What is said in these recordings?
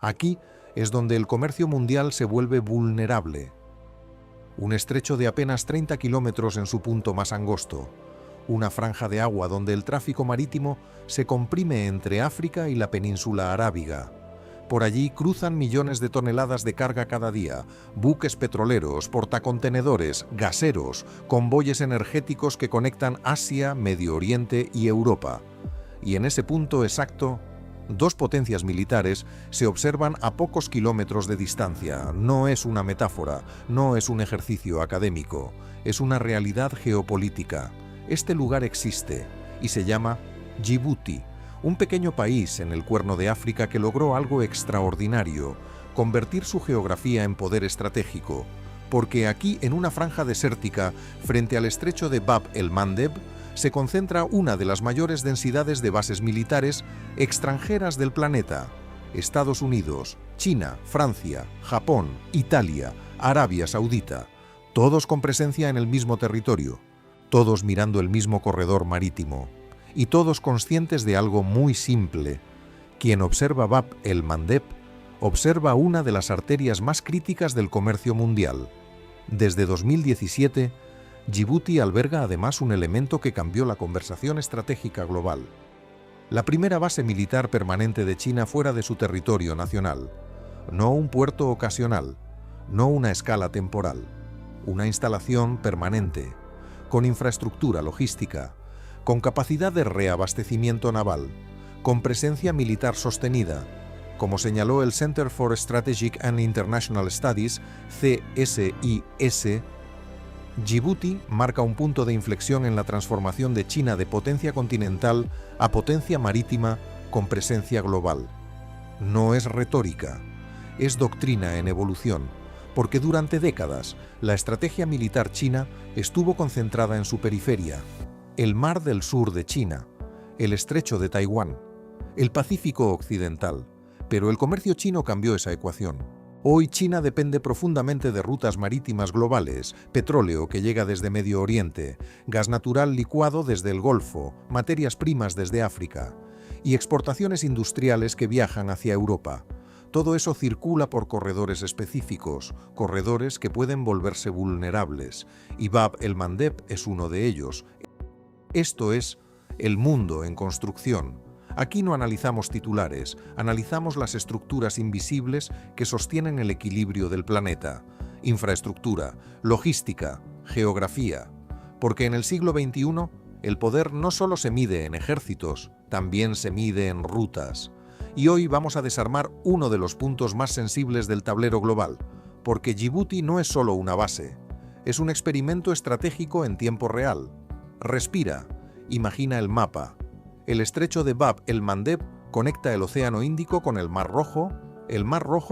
Aquí es donde el comercio mundial se vuelve vulnerable. Un estrecho de apenas 30 kilómetros en su punto más angosto. Una franja de agua donde el tráfico marítimo se comprime entre África y la península arábiga. Por allí cruzan millones de toneladas de carga cada día, buques petroleros, portacontenedores, gaseros, convoyes energéticos que conectan Asia, Medio Oriente y Europa. Y en ese punto exacto, dos potencias militares se observan a pocos kilómetros de distancia. No es una metáfora, no es un ejercicio académico, es una realidad geopolítica. Este lugar existe y se llama Djibouti, un pequeño país en el Cuerno de África que logró algo extraordinario, convertir su geografía en poder estratégico, porque aquí, en una franja desértica, frente al estrecho de Bab el-Mandeb, se concentra una de las mayores densidades de bases militares extranjeras del planeta. Estados Unidos, China, Francia, Japón, Italia, Arabia Saudita, todos con presencia en el mismo territorio, todos mirando el mismo corredor marítimo. Y todos conscientes de algo muy simple. Quien observa Bab el-Mandeb observa una de las arterias más críticas del comercio mundial. Desde 2017, Djibouti alberga además un elemento que cambió la conversación estratégica global. La primera base militar permanente de China fuera de su territorio nacional. No un puerto ocasional, no una escala temporal. Una instalación permanente, con infraestructura logística, con capacidad de reabastecimiento naval, con presencia militar sostenida, como señaló el Center for Strategic and International Studies, CSIS. Djibouti marca un punto de inflexión en la transformación de China de potencia continental a potencia marítima con presencia global. No es retórica, es doctrina en evolución, porque durante décadas la estrategia militar china estuvo concentrada en su periferia: el Mar del Sur de China, el Estrecho de Taiwán, el Pacífico Occidental. Pero el comercio chino cambió esa ecuación. Hoy China depende profundamente de rutas marítimas globales, petróleo que llega desde Medio Oriente, gas natural licuado desde el Golfo, materias primas desde África y exportaciones industriales que viajan hacia Europa. Todo eso circula por corredores específicos, corredores que pueden volverse vulnerables, y Bab el-Mandeb es uno de ellos. Esto es el mundo en construcción. Aquí no analizamos titulares, analizamos las estructuras invisibles que sostienen el equilibrio del planeta. Infraestructura, logística, geografía. Porque en el siglo XXI, el poder no solo se mide en ejércitos, también se mide en rutas. Y hoy vamos a desarmar uno de los puntos más sensibles del tablero global, porque Djibouti no es solo una base, es un experimento estratégico en tiempo real. Respira, imagina el mapa. El estrecho de Bab el-Mandeb conecta el Océano Índico con el Mar Rojo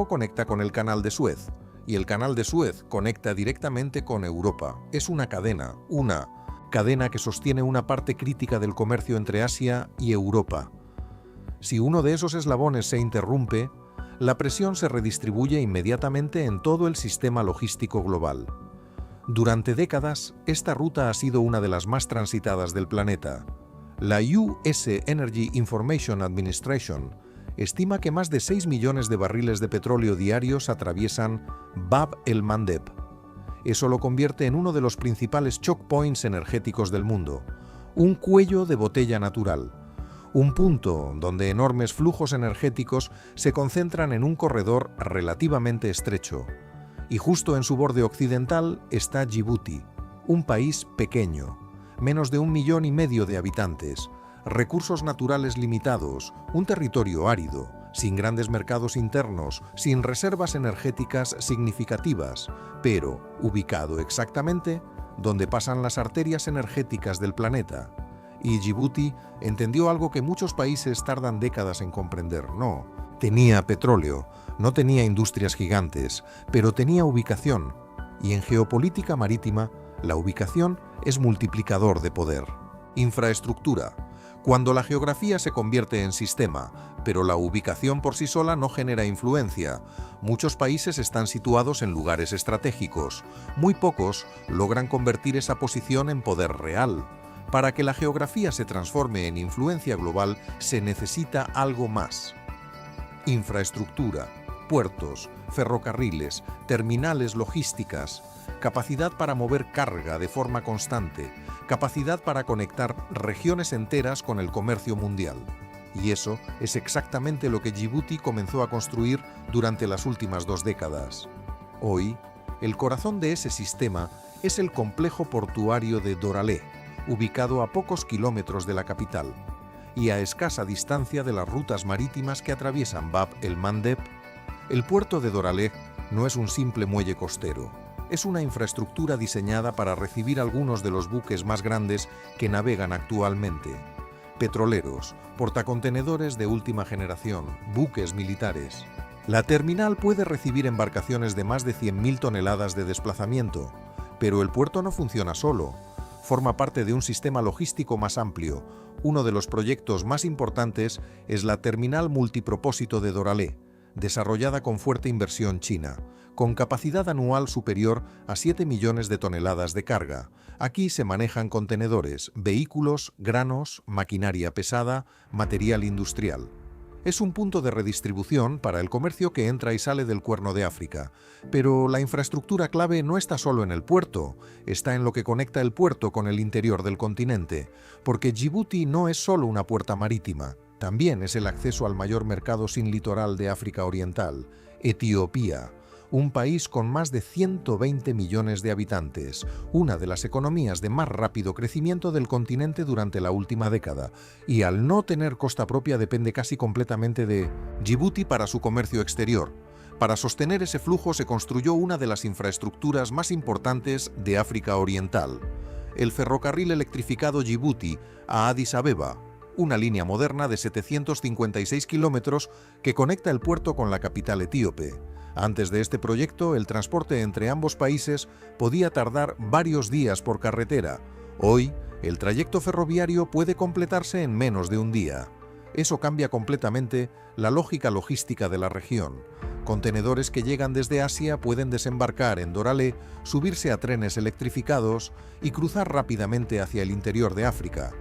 conecta con el Canal de Suez, y el Canal de Suez conecta directamente con Europa. Es una cadena que sostiene una parte crítica del comercio entre Asia y Europa. Si uno de esos eslabones se interrumpe, la presión se redistribuye inmediatamente en todo el sistema logístico global. Durante décadas, esta ruta ha sido una de las más transitadas del planeta. La US Energy Information Administration estima que más de 6 millones de barriles de petróleo diarios atraviesan Bab el-Mandeb. Eso lo convierte en uno de los principales choke points energéticos del mundo, un cuello de botella natural, un punto donde enormes flujos energéticos se concentran en un corredor relativamente estrecho. Y justo en su borde occidental está Djibouti, un país pequeño, menos de 1,5 millones de habitantes, recursos naturales limitados, un territorio árido, sin grandes mercados internos, sin reservas energéticas significativas, pero ubicado exactamente donde pasan las arterias energéticas del planeta. Y Djibouti entendió algo que muchos países tardan décadas en comprender. No, tenía petróleo, no tenía industrias gigantes, pero tenía ubicación. Y en geopolítica marítima, la ubicación es multiplicador de poder. Infraestructura. Cuando la geografía se convierte en sistema, pero la ubicación por sí sola no genera influencia. Muchos países están situados en lugares estratégicos. Muy pocos logran convertir esa posición en poder real. Para que la geografía se transforme en influencia global, se necesita algo más. Infraestructura. puertos, ferrocarriles, terminales logísticas, capacidad para mover carga de forma constante, capacidad para conectar regiones enteras con el comercio mundial. Y eso es exactamente lo que Djibouti comenzó a construir durante las últimas 2 décadas. Hoy, el corazón de ese sistema es el complejo portuario de Doralé, ubicado a pocos kilómetros de la capital y a escasa distancia de las rutas marítimas que atraviesan Bab el Mandeb. El puerto de Doralé no es un simple muelle costero, es una infraestructura diseñada para recibir algunos de los buques más grandes que navegan actualmente. Petroleros, portacontenedores de última generación, buques militares. La terminal puede recibir embarcaciones de más de 100.000 toneladas de desplazamiento, pero el puerto no funciona solo. Forma parte de un sistema logístico más amplio. Uno de los proyectos más importantes es la terminal multipropósito de Doralé, desarrollada con fuerte inversión china, con capacidad anual superior a 7 millones de toneladas de carga. Aquí se manejan contenedores, vehículos, granos, maquinaria pesada, material industrial. Es un punto de redistribución para el comercio que entra y sale del Cuerno de África. Pero la infraestructura clave no está solo en el puerto, está en lo que conecta el puerto con el interior del continente, porque Djibouti no es solo una puerta marítima, también es el acceso al mayor mercado sin litoral de África Oriental, Etiopía, un país con más de 120 millones de habitantes, una de las economías de más rápido crecimiento del continente durante la última década, y al no tener costa propia depende casi completamente de Djibouti para su comercio exterior. Para sostener ese flujo se construyó una de las infraestructuras más importantes de África Oriental, el ferrocarril electrificado Djibouti a Addis Abeba, una línea moderna de 756 kilómetros que conecta el puerto con la capital etíope. Antes de este proyecto, el transporte entre ambos países podía tardar varios días por carretera. Hoy, el trayecto ferroviario puede completarse en menos de un día. Eso cambia completamente la lógica logística de la región. Contenedores que llegan desde Asia pueden desembarcar en Doralé, subirse a trenes electrificados y cruzar rápidamente hacia el interior de África.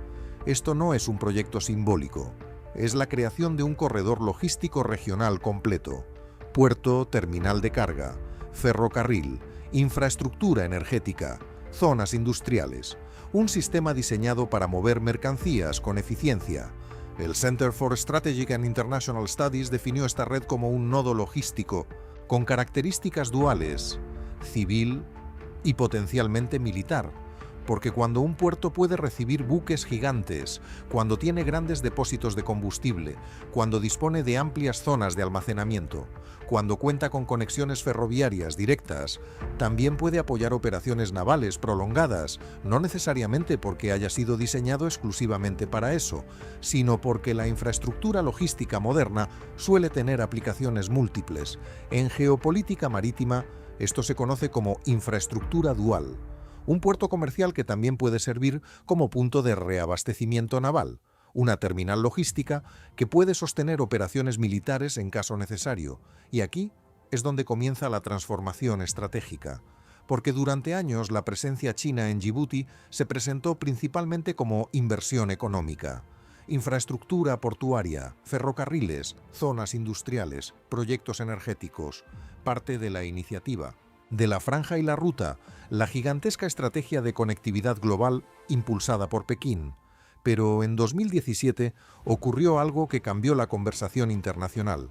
Esto no es un proyecto simbólico, es la creación de un corredor logístico regional completo. Puerto, terminal de carga, ferrocarril, infraestructura energética, zonas industriales, un sistema diseñado para mover mercancías con eficiencia. El Center for Strategic and International Studies definió esta red como un nodo logístico con características duales, civil y potencialmente militar, porque cuando un puerto puede recibir buques gigantes, cuando tiene grandes depósitos de combustible, cuando dispone de amplias zonas de almacenamiento, cuando cuenta con conexiones ferroviarias directas, también puede apoyar operaciones navales prolongadas, no necesariamente porque haya sido diseñado exclusivamente para eso, sino porque la infraestructura logística moderna suele tener aplicaciones múltiples. En geopolítica marítima, esto se conoce como infraestructura dual. Un puerto comercial que también puede servir como punto de reabastecimiento naval, una terminal logística que puede sostener operaciones militares en caso necesario. Y aquí es donde comienza la transformación estratégica, porque durante años la presencia china en Djibouti se presentó principalmente como inversión económica. Infraestructura portuaria, ferrocarriles, zonas industriales, proyectos energéticos, parte de la iniciativa. De la Franja y la Ruta, la gigantesca estrategia de conectividad global impulsada por Pekín. Pero en 2017 ocurrió algo que cambió la conversación internacional.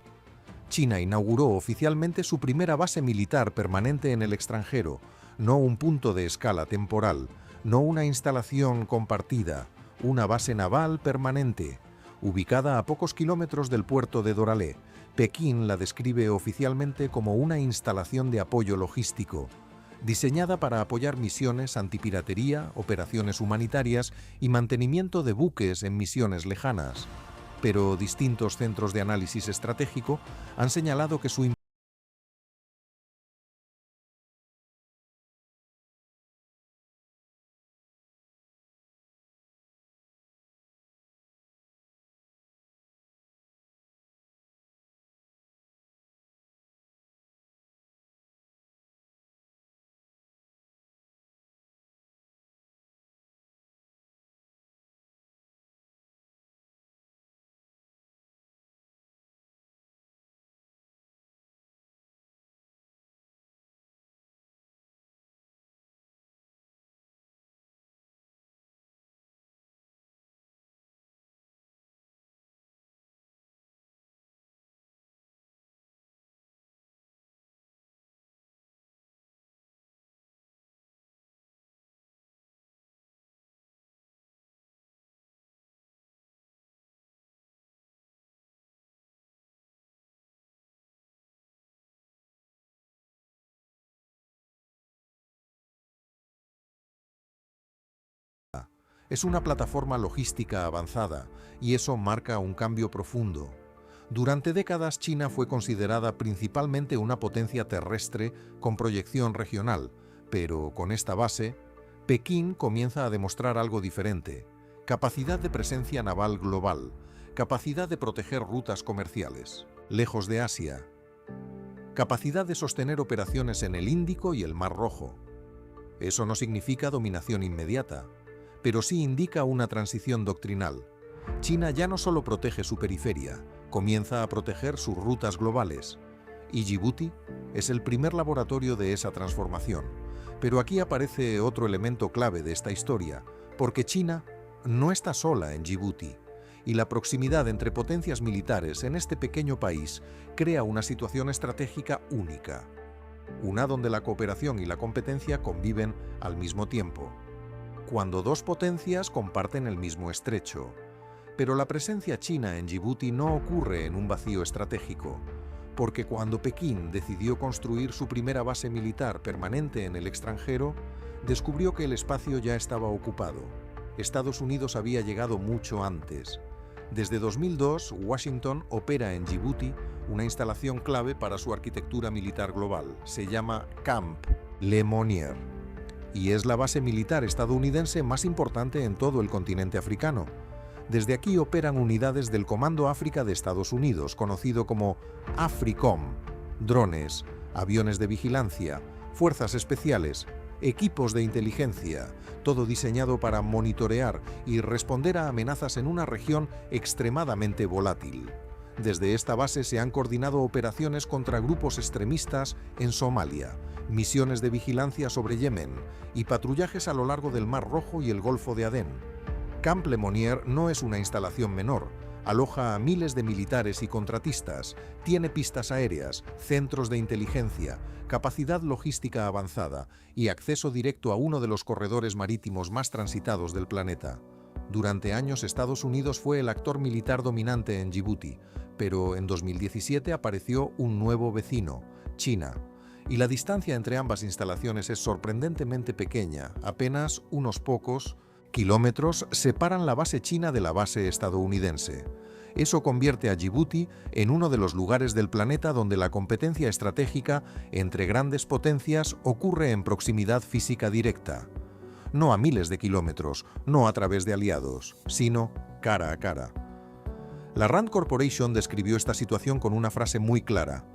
China inauguró oficialmente su primera base militar permanente en el extranjero, no un punto de escala temporal, no una instalación compartida, una base naval permanente, ubicada a pocos kilómetros del puerto de Doralé. Pekín la describe oficialmente como una instalación de apoyo logístico, diseñada para apoyar misiones antipiratería, operaciones humanitarias y mantenimiento de buques en misiones lejanas. Pero distintos centros de análisis estratégico han señalado que su Es una plataforma logística avanzada y eso marca un cambio profundo. Durante décadas, China fue considerada principalmente una potencia terrestre con proyección regional, pero con esta base, Pekín comienza a demostrar algo diferente: capacidad de presencia naval global, capacidad de proteger rutas comerciales lejos de Asia, capacidad de sostener operaciones en el Índico y el Mar Rojo. Eso no significa dominación inmediata, pero sí indica una transición doctrinal. China ya no solo protege su periferia, comienza a proteger sus rutas globales. Y Djibouti es el primer laboratorio de esa transformación. Pero aquí aparece otro elemento clave de esta historia, porque China no está sola en Djibouti, y la proximidad entre potencias militares en este pequeño país crea una situación estratégica única, una donde la cooperación y la competencia conviven al mismo tiempo, cuando dos potencias comparten el mismo estrecho. Pero la presencia china en Djibouti no ocurre en un vacío estratégico, porque cuando Pekín decidió construir su primera base militar permanente en el extranjero, descubrió que el espacio ya estaba ocupado. Estados Unidos había llegado mucho antes. Desde 2002, Washington opera en Djibouti una instalación clave para su arquitectura militar global. Se llama Camp Lemonnier y es la base militar estadounidense más importante en todo el continente africano. Desde aquí operan unidades del Comando África de Estados Unidos, conocido como AFRICOM, drones, aviones de vigilancia, fuerzas especiales, equipos de inteligencia, todo diseñado para monitorear y responder a amenazas en una región extremadamente volátil. Desde esta base se han coordinado operaciones contra grupos extremistas en Somalia, misiones de vigilancia sobre Yemen y patrullajes a lo largo del Mar Rojo y el Golfo de Adén. Camp Lemonnier no es una instalación menor. Aloja a miles de militares y contratistas, tiene pistas aéreas, centros de inteligencia, capacidad logística avanzada y acceso directo a uno de los corredores marítimos más transitados del planeta. Durante años, Estados Unidos fue el actor militar dominante en Djibouti, pero en 2017 apareció un nuevo vecino, China. Y la distancia entre ambas instalaciones es sorprendentemente pequeña, apenas unos pocos kilómetros separan la base china de la base estadounidense. Eso convierte a Djibouti en uno de los lugares del planeta donde la competencia estratégica entre grandes potencias ocurre en proximidad física directa. No a miles de kilómetros, no a través de aliados, sino cara a cara. La Rand Corporation describió esta situación con una frase muy clara: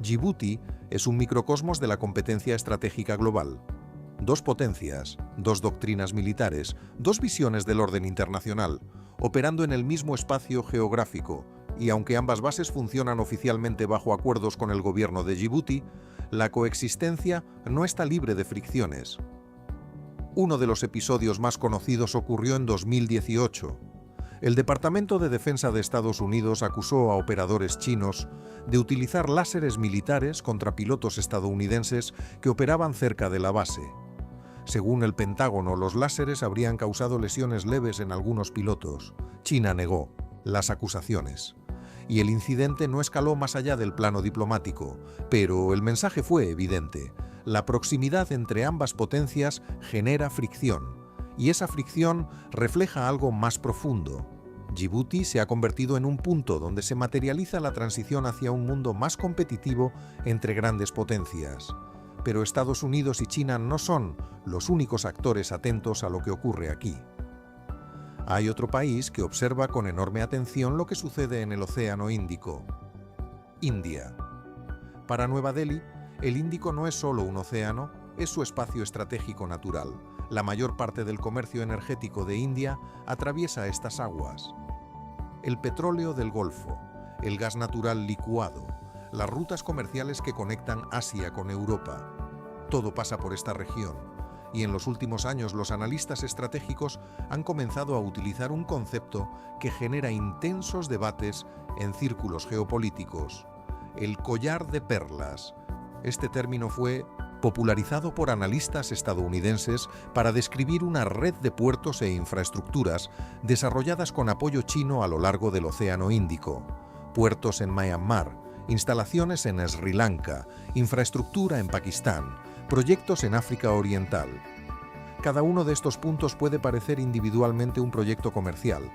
Djibouti es un microcosmos de la competencia estratégica global. Dos potencias, dos doctrinas militares, dos visiones del orden internacional, operando en el mismo espacio geográfico, y aunque ambas bases funcionan oficialmente bajo acuerdos con el gobierno de Djibouti, la coexistencia no está libre de fricciones. Uno de los episodios más conocidos ocurrió en 2018. El Departamento de Defensa de Estados Unidos acusó a operadores chinos de utilizar láseres militares contra pilotos estadounidenses que operaban cerca de la base. Según el Pentágono, los láseres habrían causado lesiones leves en algunos pilotos. China negó las acusaciones. Y el incidente no escaló más allá del plano diplomático, pero el mensaje fue evidente. La proximidad entre ambas potencias genera fricción, y esa fricción refleja algo más profundo. Djibouti se ha convertido en un punto donde se materializa la transición hacia un mundo más competitivo entre grandes potencias. Pero Estados Unidos y China no son los únicos actores atentos a lo que ocurre aquí. Hay otro país que observa con enorme atención lo que sucede en el Océano Índico: India. Para Nueva Delhi, el Índico no es solo un océano, es su espacio estratégico natural. La mayor parte del comercio energético de India atraviesa estas aguas. El petróleo del Golfo, el gas natural licuado, las rutas comerciales que conectan Asia con Europa. Todo pasa por esta región, y en los últimos años los analistas estratégicos han comenzado a utilizar un concepto que genera intensos debates en círculos geopolíticos: el collar de perlas. Este término fue popularizado por analistas estadounidenses para describir una red de puertos e infraestructuras desarrolladas con apoyo chino a lo largo del Océano Índico. Puertos en Myanmar, instalaciones en Sri Lanka, infraestructura en Pakistán, proyectos en África Oriental. Cada uno de estos puntos puede parecer individualmente un proyecto comercial,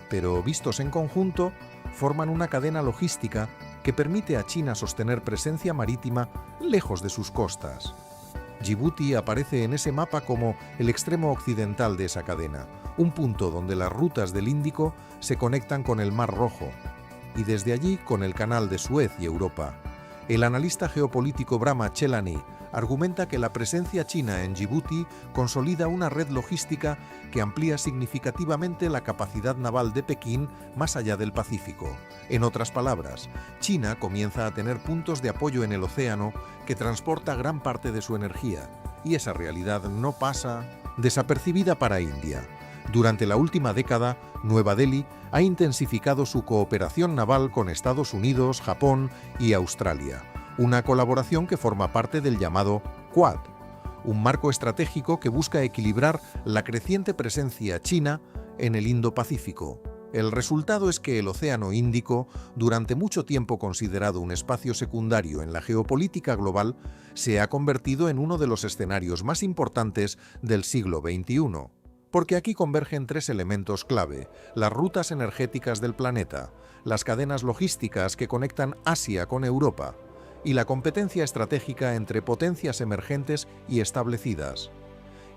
pero vistos en conjunto, forman una cadena logística que permite a China sostener presencia marítima lejos de sus costas. Djibouti aparece en ese mapa como el extremo occidental de esa cadena, un punto donde las rutas del Índico se conectan con el Mar Rojo y desde allí con el Canal de Suez y Europa. El analista geopolítico Brahma Chelani argumenta que la presencia china en Djibouti consolida una red logística que amplía significativamente la capacidad naval de Pekín más allá del Pacífico. En otras palabras, China comienza a tener puntos de apoyo en el océano que transporta gran parte de su energía, y esa realidad no pasa desapercibida para India. Durante la última década, Nueva Delhi ha intensificado su cooperación naval con Estados Unidos, Japón y Australia, una colaboración que forma parte del llamado Quad, un marco estratégico que busca equilibrar la creciente presencia china en el Indo-Pacífico. El resultado es que el Océano Índico, durante mucho tiempo considerado un espacio secundario en la geopolítica global, se ha convertido en uno de los escenarios más importantes del siglo XXI. Porque aquí convergen tres elementos clave: las rutas energéticas del planeta, las cadenas logísticas que conectan Asia con Europa y la competencia estratégica entre potencias emergentes y establecidas.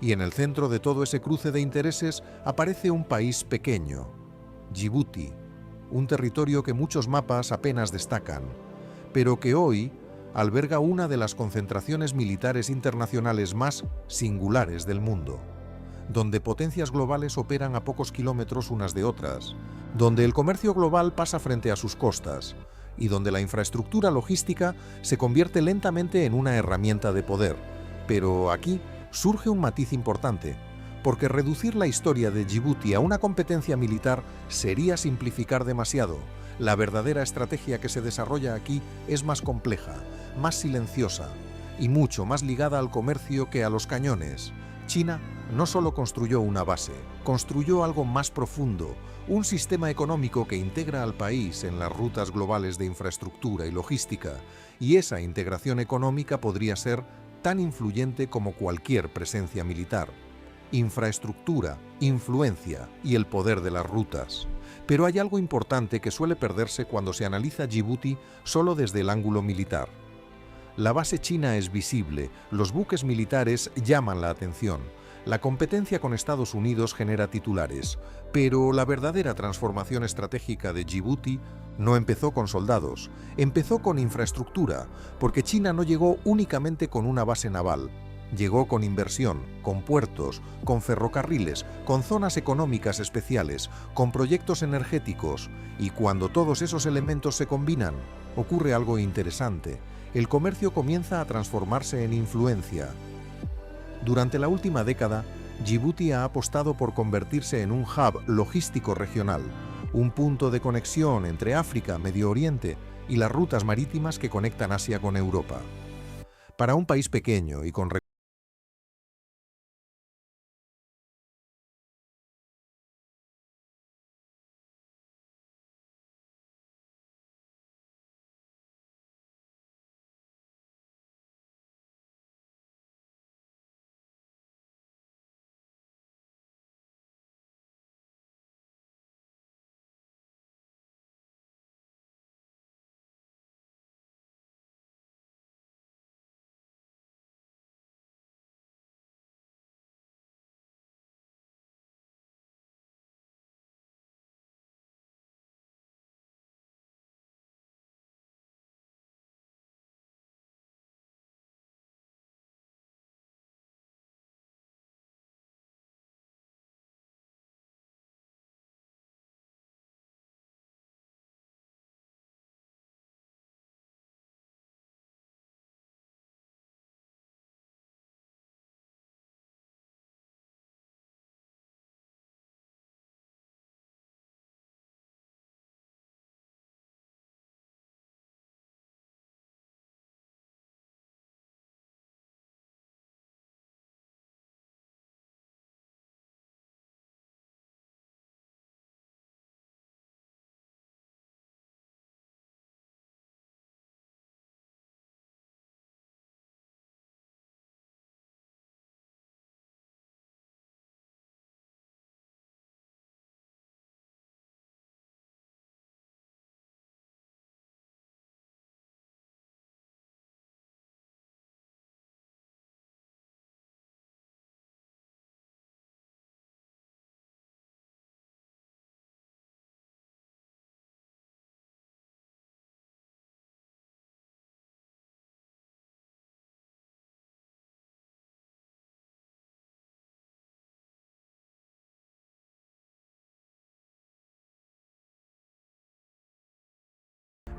Y en el centro de todo ese cruce de intereses aparece un país pequeño, Djibouti, un territorio que muchos mapas apenas destacan, pero que hoy alberga una de las concentraciones militares internacionales más singulares del mundo, donde potencias globales operan a pocos kilómetros unas de otras, donde el comercio global pasa frente a sus costas y donde la infraestructura logística se convierte lentamente en una herramienta de poder. Pero aquí surge un matiz importante, porque reducir la historia de Djibouti a una competencia militar sería simplificar demasiado. La verdadera estrategia que se desarrolla aquí es más compleja, más silenciosa y mucho más ligada al comercio que a los cañones. China no solo construyó una base, construyó algo más profundo, un sistema económico que integra al país en las rutas globales de infraestructura y logística, y esa integración económica podría ser tan influyente como cualquier presencia militar. Infraestructura, influencia y el poder de las rutas. Pero hay algo importante que suele perderse cuando se analiza Djibouti solo desde el ángulo militar. La base china es visible, los buques militares llaman la atención, la competencia con Estados Unidos genera titulares, pero la verdadera transformación estratégica de Djibouti no empezó con soldados, empezó con infraestructura, porque China no llegó únicamente con una base naval. Llegó con inversión, con puertos, con ferrocarriles, con zonas económicas especiales, con proyectos energéticos, y cuando todos esos elementos se combinan, ocurre algo interesante. El comercio comienza a transformarse en influencia. Durante la última década, Djibouti ha apostado por convertirse en un hub logístico regional, un punto de conexión entre África, Medio Oriente y las rutas marítimas que conectan Asia con Europa. Para un país pequeño y con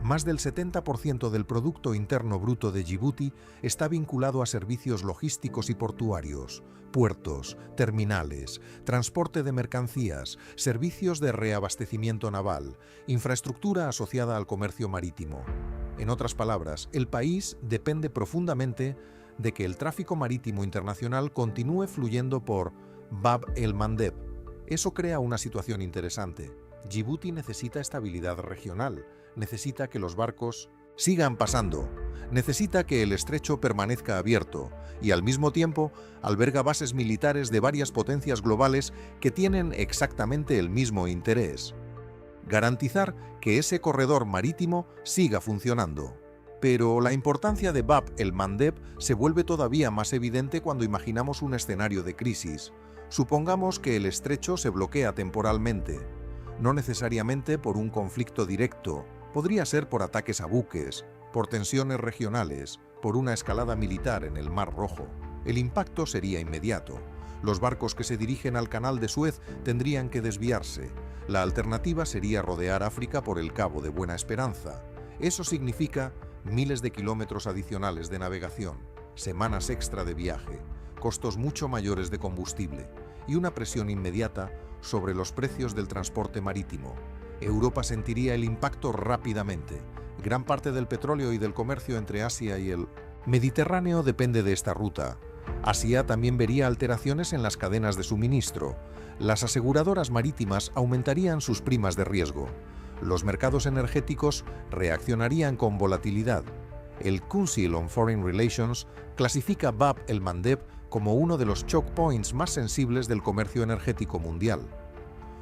Más del 70% del Producto Interno Bruto de Djibouti está vinculado a servicios logísticos y portuarios, puertos, terminales, transporte de mercancías, servicios de reabastecimiento naval, infraestructura asociada al comercio marítimo. En otras palabras, el país depende profundamente de que el tráfico marítimo internacional continúe fluyendo por Bab el-Mandeb. Eso crea una situación interesante. Djibouti necesita estabilidad regional, necesita que los barcos sigan pasando, necesita que el estrecho permanezca abierto y al mismo tiempo alberga bases militares de varias potencias globales que tienen exactamente el mismo interés: garantizar que ese corredor marítimo siga funcionando. Pero la importancia de Bab el-Mandeb se vuelve todavía más evidente cuando imaginamos un escenario de crisis. Supongamos que el estrecho se bloquea temporalmente, no necesariamente por un conflicto directo, podría ser por ataques a buques, por tensiones regionales, por una escalada militar en el Mar Rojo. El impacto sería inmediato. Los barcos que se dirigen al Canal de Suez tendrían que desviarse. La alternativa sería rodear África por el Cabo de Buena Esperanza. Eso significa miles de kilómetros adicionales de navegación, semanas extra de viaje, costos mucho mayores de combustible y una presión inmediata sobre los precios del transporte marítimo. Europa sentiría el impacto rápidamente. Gran parte del petróleo y del comercio entre Asia y el Mediterráneo depende de esta ruta. Asia también vería alteraciones en las cadenas de suministro. Las aseguradoras marítimas aumentarían sus primas de riesgo. Los mercados energéticos reaccionarían con volatilidad. El Council on Foreign Relations clasifica Bab el-Mandeb como uno de los choke points más sensibles del comercio energético mundial.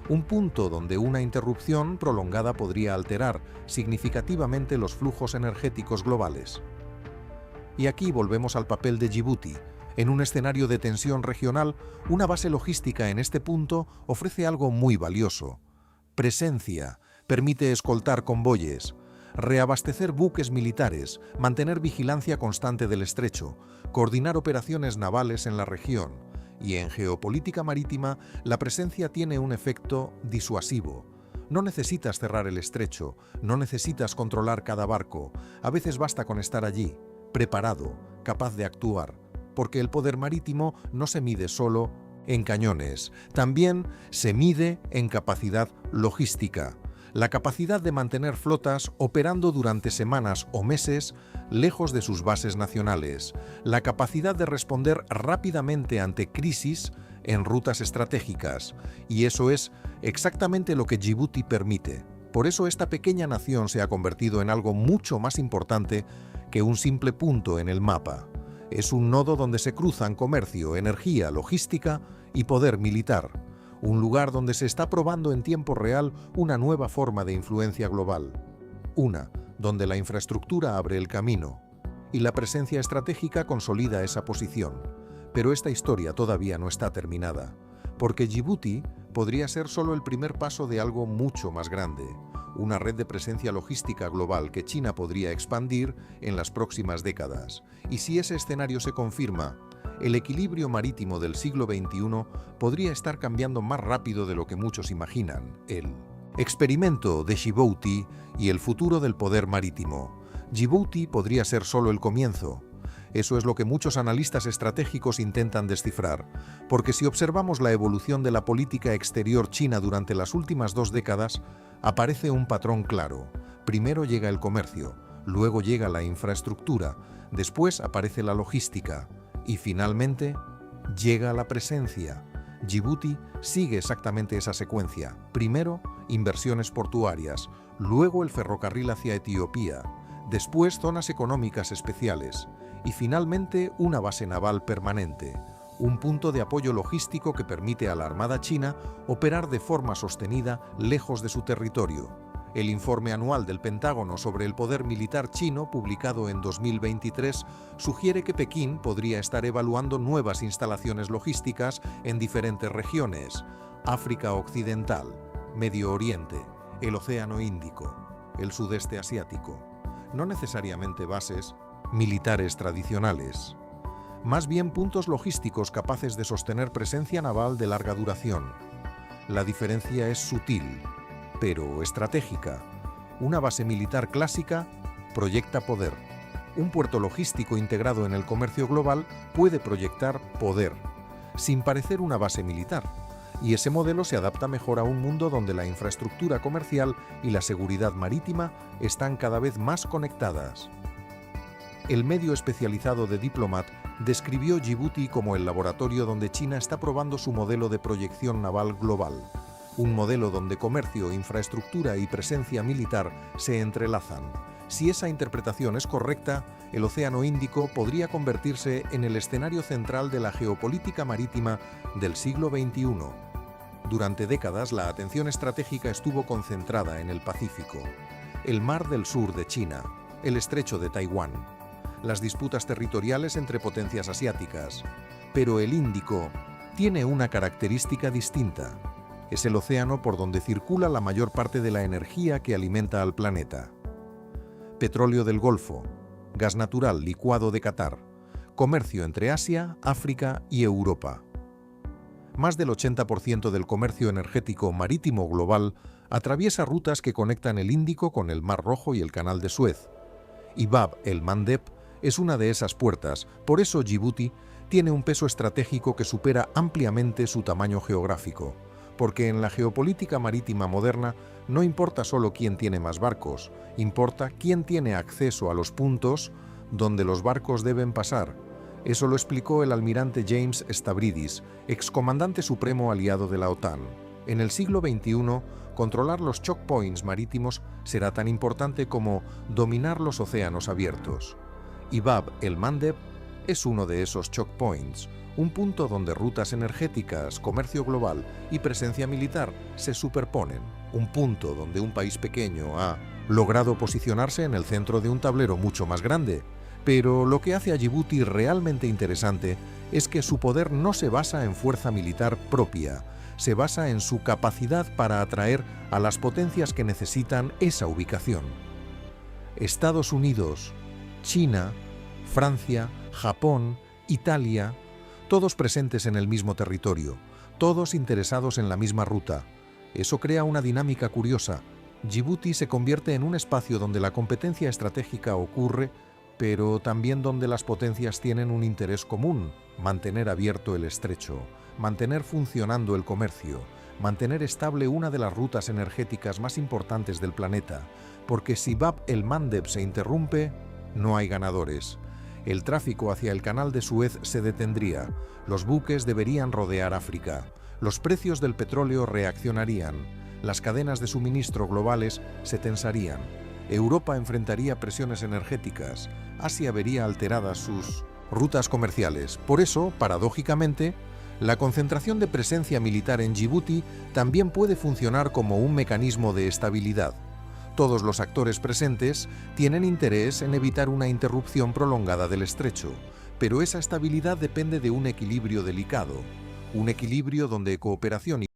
Un punto donde una interrupción prolongada podría alterar significativamente los flujos energéticos globales. Y aquí volvemos al papel de Djibouti. En un escenario de tensión regional, una base logística en este punto ofrece algo muy valioso: presencia, permite escoltar convoyes, reabastecer buques militares, mantener vigilancia constante del estrecho, coordinar operaciones navales en la región. Y en geopolítica marítima, la presencia tiene un efecto disuasivo. No necesitas cerrar el estrecho, no necesitas controlar cada barco. A veces basta con estar allí, preparado, capaz de actuar, porque el poder marítimo no se mide solo en cañones, también se mide en capacidad logística. La capacidad de mantener flotas operando durante semanas o meses lejos de sus bases nacionales, la capacidad de responder rápidamente ante crisis en rutas estratégicas, y eso es exactamente lo que Djibouti permite. Por eso esta pequeña nación se ha convertido en algo mucho más importante que un simple punto en el mapa. Es un nodo donde se cruzan comercio, energía, logística y poder militar. Un lugar donde se está probando en tiempo real una nueva forma de influencia global. Una donde la infraestructura abre el camino y la presencia estratégica consolida esa posición. Pero esta historia todavía no está terminada, porque Djibouti podría ser solo el primer paso de algo mucho más grande, una red de presencia logística global que China podría expandir en las próximas décadas. Y si ese escenario se confirma, el equilibrio marítimo del siglo XXI podría estar cambiando más rápido de lo que muchos imaginan. El experimento de Djibouti y el futuro del poder marítimo. Djibouti podría ser solo el comienzo. Eso es lo que muchos analistas estratégicos intentan descifrar, porque si observamos la evolución de la política exterior china durante las últimas 2 décadas, aparece un patrón claro. Primero llega el comercio, luego llega la infraestructura, después aparece la logística y finalmente llega la presencia. Djibouti sigue exactamente esa secuencia. Primero, inversiones portuarias, luego el ferrocarril hacia Etiopía, después zonas económicas especiales y finalmente una base naval permanente, un punto de apoyo logístico que permite a la Armada china operar de forma sostenida lejos de su territorio. El informe anual del Pentágono sobre el poder militar chino, publicado en 2023, sugiere que Pekín podría estar evaluando nuevas instalaciones logísticas en diferentes regiones: África Occidental, Medio Oriente, el Océano Índico, el Sudeste Asiático. No necesariamente bases militares tradicionales, más bien puntos logísticos capaces de sostener presencia naval de larga duración. La diferencia es sutil, pero estratégica. Una base militar clásica proyecta poder. Un puerto logístico integrado en el comercio global puede proyectar poder, sin parecer una base militar. Y ese modelo se adapta mejor a un mundo donde la infraestructura comercial y la seguridad marítima están cada vez más conectadas. El medio especializado de Diplomat describió Djibouti como el laboratorio donde China está probando su modelo de proyección naval global, un modelo donde comercio, infraestructura y presencia militar se entrelazan. Si esa interpretación es correcta, el Océano Índico podría convertirse en el escenario central de la geopolítica marítima del siglo XXI. Durante décadas, la atención estratégica estuvo concentrada en el Pacífico, el Mar del Sur de China, el Estrecho de Taiwán, las disputas territoriales entre potencias asiáticas. Pero el Índico tiene una característica distinta. Es el océano por donde circula la mayor parte de la energía que alimenta al planeta. Petróleo del Golfo, gas natural licuado de Qatar, comercio entre Asia, África y Europa. Más del 80% del comercio energético marítimo global atraviesa rutas que conectan el Índico con el Mar Rojo y el Canal de Suez. Y Bab el-Mandeb es una de esas puertas, por eso Djibouti tiene un peso estratégico que supera ampliamente su tamaño geográfico, porque en la geopolítica marítima moderna no importa solo quién tiene más barcos, importa quién tiene acceso a los puntos donde los barcos deben pasar. Eso lo explicó el almirante James Stavridis, excomandante supremo aliado de la OTAN. En el siglo XXI, controlar los choke points marítimos será tan importante como dominar los océanos abiertos. Y Bab el-Mandeb es uno de esos choke points, un punto donde rutas energéticas, comercio global y presencia militar se superponen, un punto donde un país pequeño ha logrado posicionarse en el centro de un tablero mucho más grande. Pero lo que hace a Djibouti realmente interesante es que su poder no se basa en fuerza militar propia, se basa en su capacidad para atraer a las potencias que necesitan esa ubicación. Estados Unidos, China, Francia, Japón, Italia, todos presentes en el mismo territorio, todos interesados en la misma ruta. Eso crea una dinámica curiosa. Djibouti se convierte en un espacio donde la competencia estratégica ocurre, pero también donde las potencias tienen un interés común: mantener abierto el estrecho, mantener funcionando el comercio, mantener estable una de las rutas energéticas más importantes del planeta, porque si Bab el-Mandeb se interrumpe, no hay ganadores. El tráfico hacia el Canal de Suez se detendría, los buques deberían rodear África, los precios del petróleo reaccionarían, las cadenas de suministro globales se tensarían, Europa enfrentaría presiones energéticas, Asia vería alteradas sus rutas comerciales. Por eso, paradójicamente, la concentración de presencia militar en Djibouti también puede funcionar como un mecanismo de estabilidad. Todos los actores presentes tienen interés en evitar una interrupción prolongada del estrecho, pero esa estabilidad depende de un equilibrio delicado, un equilibrio donde cooperación y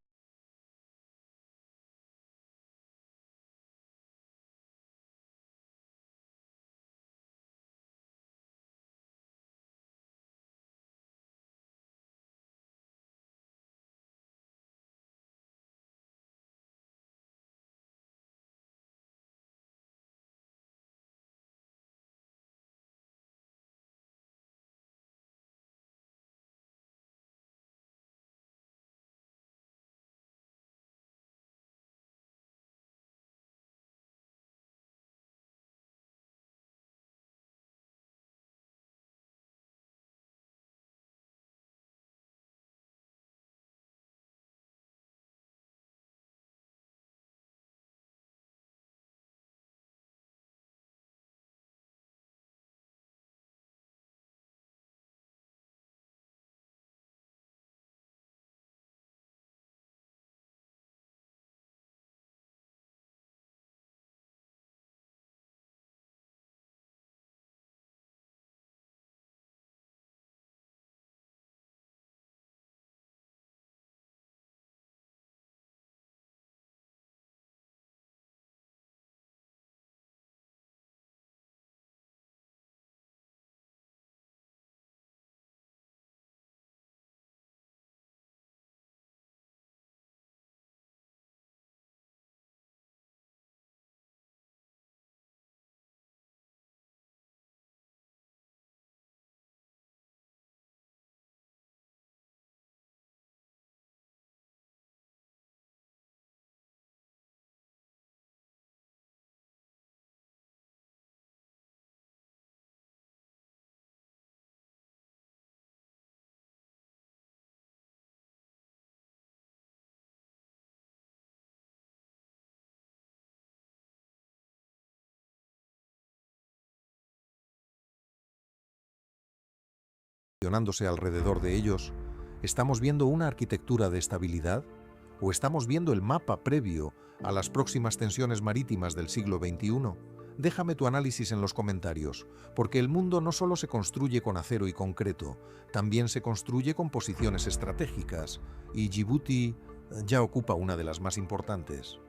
posicionándose alrededor de ellos, ¿estamos viendo una arquitectura de estabilidad? ¿O estamos viendo el mapa previo a las próximas tensiones marítimas del siglo XXI? Déjame tu análisis en los comentarios, porque el mundo no solo se construye con acero y concreto, también se construye con posiciones estratégicas, y Djibouti ya ocupa una de las más importantes.